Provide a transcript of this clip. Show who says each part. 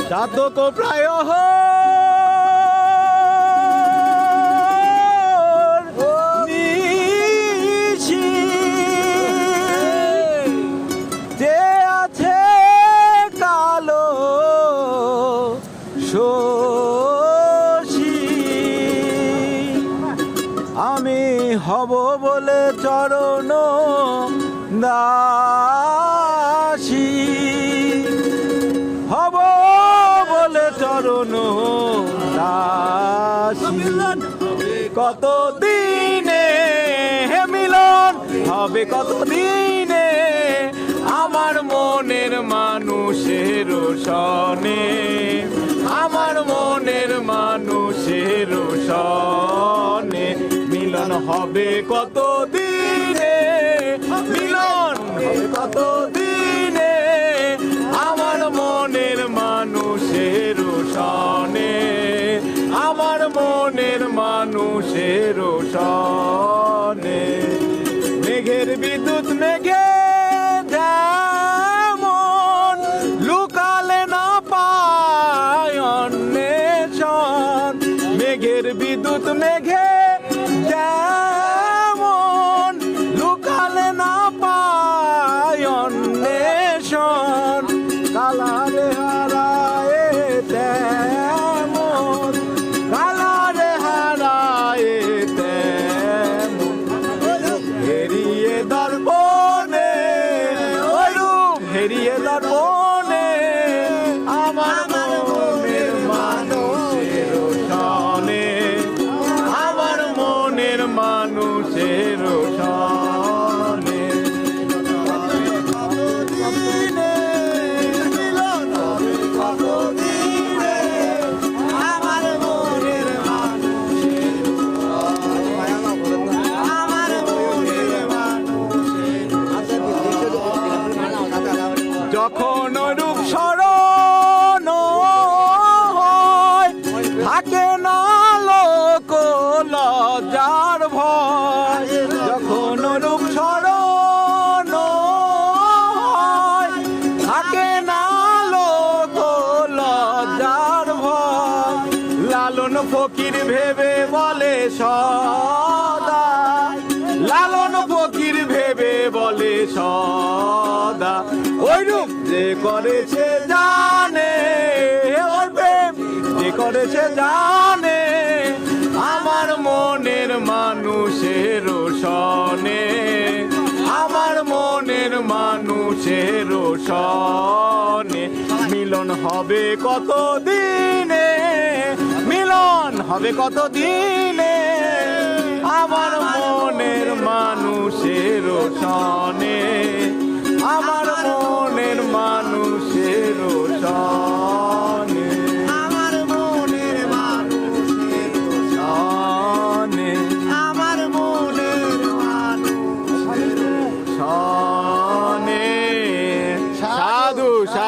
Speaker 1: সাধক প্রায় নিশি যে আছে কালো শশী আমি হব বলে চরণ দাসী হব বলে চরণ দাসী কত দিনে হে মিলন হবে কত দিনে আমার মনের মানুষের সনে আমার মনের মানুষের সনে মিলন হবে কত দিনে মিলন হবে কত দিনে আমার মনের মানুষের সনে আমার মনের মানুষের সনে মেঘের বিদ্যুৎ মেঘে যেমন লুকালে না পায় অন্বেষণ মেঘের বিদ্যুৎ মেঘে যেমন লুকালে না পায় অন্বেষণ কালারে হারায় তেমন কালারে হারায় তেমন হেরিয়ে দর্পণে ওই রূপ হেরিয়ে দর্পণে আমার মনের মানুষের সনে আমার মনের মানুষের সনে যখন রূপ স্মরণ হয় থাকে না লোক লজ্জার ভয় যখন রূপ স্মরণ হয় থাকে না লোক লজ্জার ভয় লালন ফকির ভেবে বলে সদা লালন ফকির ভেবে বলে সদা ওই রূপ যে করেছে জানে ওই প্রেম যে করেছে জানে আমার মনের মানুষের সনে আমার মনের মানুষের সনে মিলন হবে কত দিনে মিলন হবে কত দিনে আমার মনের মানুষের সনে